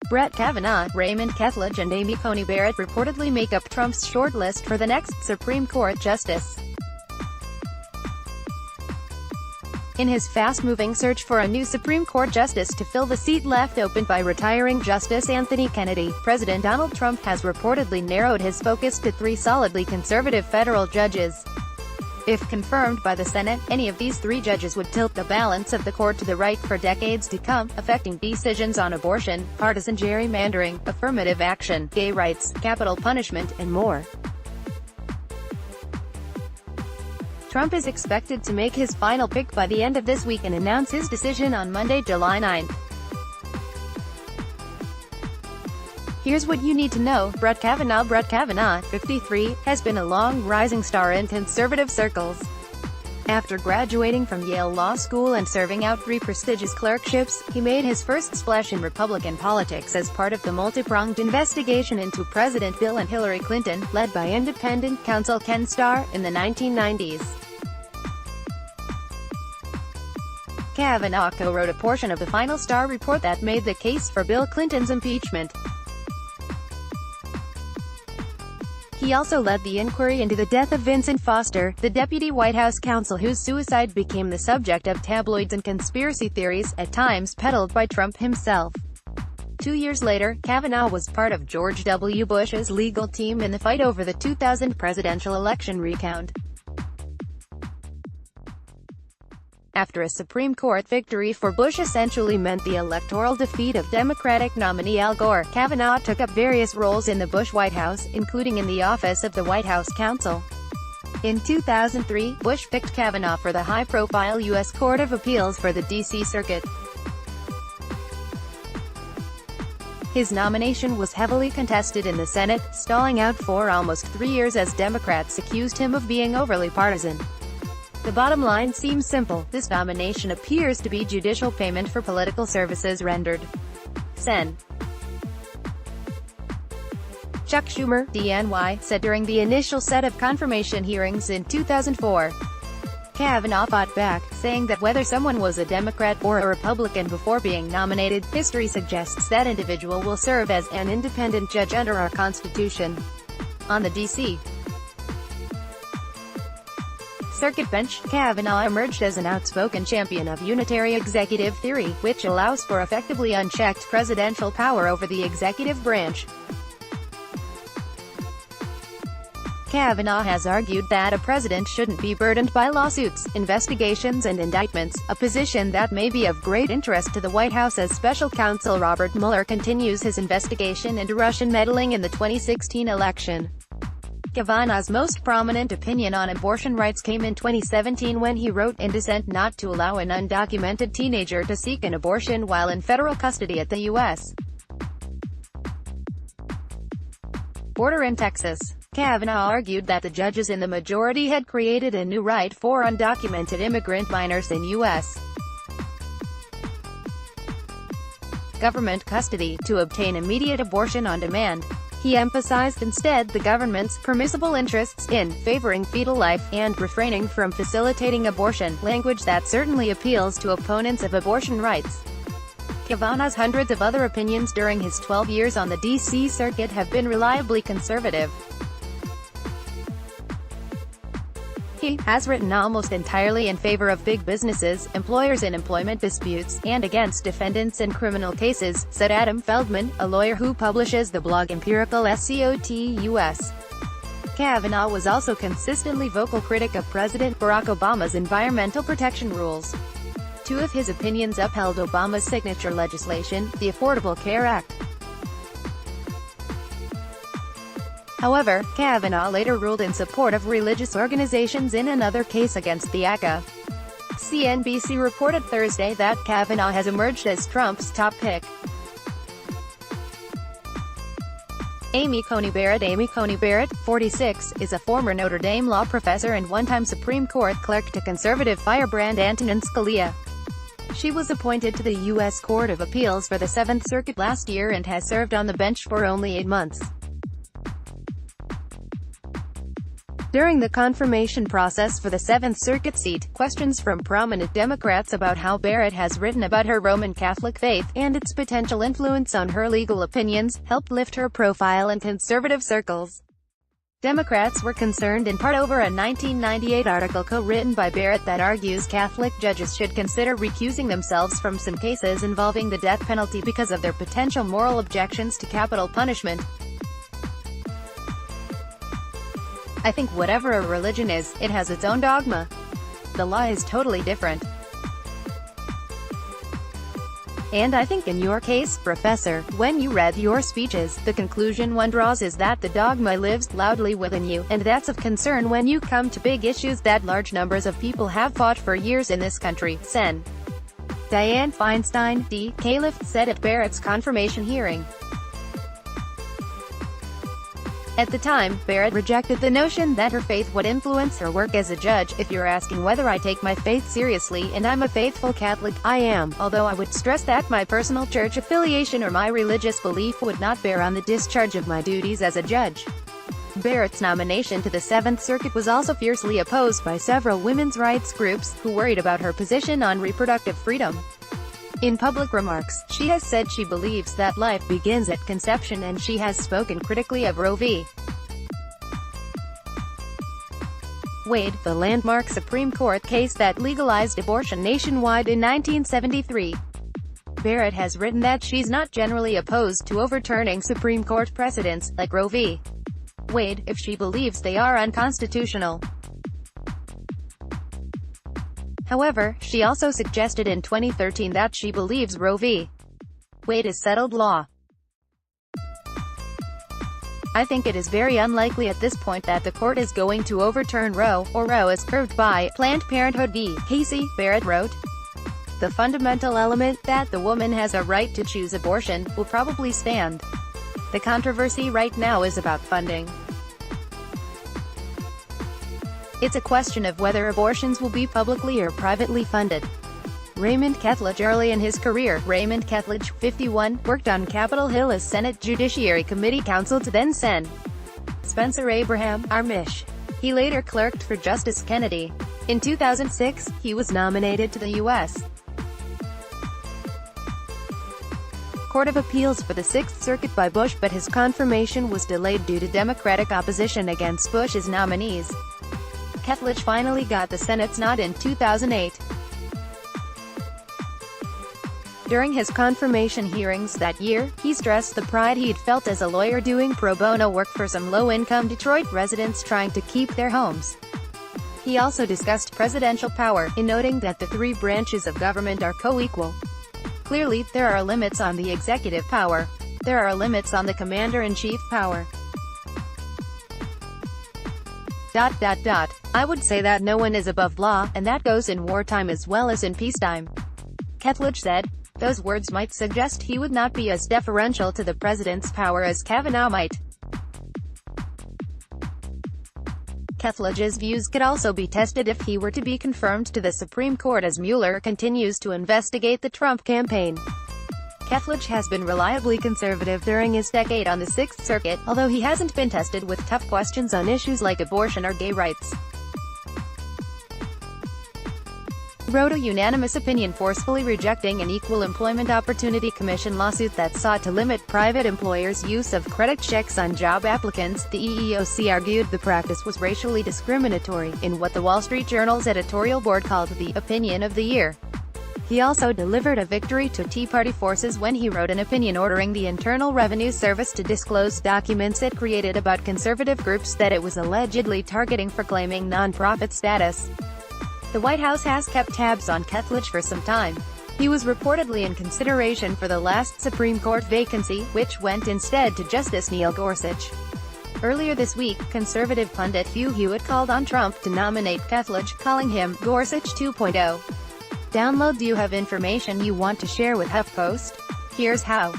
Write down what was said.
Brett Kavanaugh, Raymond Kethledge and Amy Coney Barrett reportedly make up Trump's shortlist for the next Supreme Court justice. In his fast-moving search for a new Supreme Court justice to fill the seat left open by retiring Justice Anthony Kennedy, President Donald Trump has reportedly narrowed his focus to 3 solidly conservative federal judges. If confirmed by the Senate, any of these 3 judges would tilt the balance of the court to the right for decades to come, affecting decisions on abortion, partisan gerrymandering, affirmative action, gay rights, capital punishment, and more. Trump is expected to make his final pick by the end of this week and announce his decision on Monday, July 9. Here's what you need to know. Brett Kavanaugh, 53, has been a long rising star in conservative circles. After graduating from Yale Law School and serving out 3 prestigious clerkships, he made his first splash in Republican politics as part of the multi-pronged investigation into President Bill and Hillary Clinton, led by independent counsel Ken Starr, in the 1990s. Kavanaugh co-wrote a portion of the final Starr report that made the case for Bill Clinton's impeachment. He also led the inquiry into the death of Vincent Foster, the deputy White House counsel whose suicide became the subject of tabloids and conspiracy theories, at times peddled by Trump himself. 2 years later, Kavanaugh was part of George W. Bush's legal team in the fight over the 2000 presidential election recount. After a Supreme Court victory for Bush essentially meant the electoral defeat of Democratic nominee Al Gore, Kavanaugh took up various roles in the Bush White House, including in the office of the White House counsel. In 2003, Bush picked Kavanaugh for the high-profile U.S. Court of Appeals for the D.C. Circuit. His nomination was heavily contested in the Senate, stalling out for almost 3 years as Democrats accused him of being overly partisan. The bottom line seems simple: this nomination appears to be judicial payment for political services rendered. Sen. Chuck Schumer, DNY, said during the initial set of confirmation hearings in 2004. Kavanaugh fought back, saying that whether someone was a Democrat or a Republican before being nominated, history suggests that individual will serve as an independent judge under our Constitution. On the D.C. Circuit bench, Kavanaugh emerged as an outspoken champion of unitary executive theory, which allows for effectively unchecked presidential power over the executive branch. Kavanaugh has argued that a president shouldn't be burdened by lawsuits, investigations and indictments, a position that may be of great interest to the White House as special counsel Robert Mueller continues his investigation into Russian meddling in the 2016 election. Kavanaugh's most prominent opinion on abortion rights came in 2017 when he wrote in dissent not to allow an undocumented teenager to seek an abortion while in federal custody at the U.S. border in Texas. Kavanaugh argued that the judges in the majority had created a new right for undocumented immigrant minors in U.S. government custody to obtain immediate abortion on demand. He emphasized instead the government's permissible interests in favoring fetal life and refraining from facilitating abortion, language that certainly appeals to opponents of abortion rights. Kavanaugh's hundreds of other opinions during his 12 years on the D.C. Circuit have been reliably conservative. He has written almost entirely in favor of big businesses, employers in employment disputes, and against defendants in criminal cases, said Adam Feldman, a lawyer who publishes the blog Empirical SCOTUS. Kavanaugh was also consistently vocal critic of President Barack Obama's environmental protection rules. 2 of his opinions upheld Obama's signature legislation, the Affordable Care Act. However, Kavanaugh later ruled in support of religious organizations in another case against the ACA. CNBC reported Thursday that Kavanaugh has emerged as Trump's top pick. Amy Coney Barrett, 46, is a former Notre Dame law professor and one-time Supreme Court clerk to conservative firebrand Antonin Scalia. She was appointed to the U.S. Court of Appeals for the 7th Circuit last year and has served on the bench for only 8 months. During the confirmation process for the 7th Circuit seat, questions from prominent Democrats about how Barrett has written about her Roman Catholic faith, and its potential influence on her legal opinions, helped lift her profile in conservative circles. Democrats were concerned in part over a 1998 article co-written by Barrett that argues Catholic judges should consider recusing themselves from some cases involving the death penalty because of their potential moral objections to capital punishment. I think whatever a religion is, it has its own dogma. The law is totally different. And I think in your case, Professor, when you read your speeches, the conclusion one draws is that the dogma lives loudly within you, and that's of concern when you come to big issues that large numbers of people have fought for years in this country. Sen. Dianne Feinstein, D.Caliph, said at Barrett's confirmation hearing. At the time, Barrett rejected the notion that her faith would influence her work as a judge. If you're asking whether I take my faith seriously and I'm a faithful Catholic, I am, although I would stress that my personal church affiliation or my religious belief would not bear on the discharge of my duties as a judge. Barrett's nomination to the 7th Circuit was also fiercely opposed by several women's rights groups, who worried about her position on reproductive freedom. In public remarks, she has said she believes that life begins at conception, and she has spoken critically of Roe v. Wade, the landmark Supreme Court case that legalized abortion nationwide in 1973. Barrett has written that she's not generally opposed to overturning Supreme Court precedents, like Roe v. Wade, if she believes they are unconstitutional. However, she also suggested in 2013 that she believes Roe v. Wade is settled law. I think it is very unlikely at this point that the court is going to overturn Roe, or Roe as curved by Planned Parenthood v. Casey, Barrett wrote. The fundamental element, that the woman has a right to choose abortion, will probably stand. The controversy right now is about funding. It's a question of whether abortions will be publicly or privately funded. Raymond Kethledge. Early in his career, Raymond Kethledge, 51, worked on Capitol Hill as Senate Judiciary Committee counsel to then-Sen. Spencer Abraham, Armish. He later clerked for Justice Kennedy. In 2006, he was nominated to the U.S. Court of Appeals for the 6th Circuit by Bush, but his confirmation was delayed due to Democratic opposition against Bush's nominees. Kethledge finally got the Senate's nod in 2008. During his confirmation hearings that year, he stressed the pride he'd felt as a lawyer doing pro bono work for some low-income Detroit residents trying to keep their homes. He also discussed presidential power, in noting that the three branches of government are co-equal. Clearly, there are limits on the executive power. There are limits on the commander-in-chief power. I would say that no one is above law, and that goes in wartime as well as in peacetime. Kethledge said. Those words might suggest he would not be as deferential to the president's power as Kavanaugh might. Kethledge's views could also be tested if he were to be confirmed to the Supreme Court as Mueller continues to investigate the Trump campaign. Kethledge has been reliably conservative during his decade on the 6th Circuit, although he hasn't been tested with tough questions on issues like abortion or gay rights. Wrote a unanimous opinion forcefully rejecting an Equal Employment Opportunity Commission lawsuit that sought to limit private employers' use of credit checks on job applicants. The EEOC argued the practice was racially discriminatory, in what the Wall Street Journal's editorial board called the opinion of the year. He also delivered a victory to Tea Party forces when he wrote an opinion ordering the Internal Revenue Service to disclose documents it created about conservative groups that it was allegedly targeting for claiming non-profit status. The White House has kept tabs on Kethledge for some time. He was reportedly in consideration for the last Supreme Court vacancy, which went instead to Justice Neil Gorsuch. Earlier this week, conservative pundit Hugh Hewitt called on Trump to nominate Kethledge, calling him Gorsuch 2.0. Download. Do you have information you want to share with HuffPost? Here's how.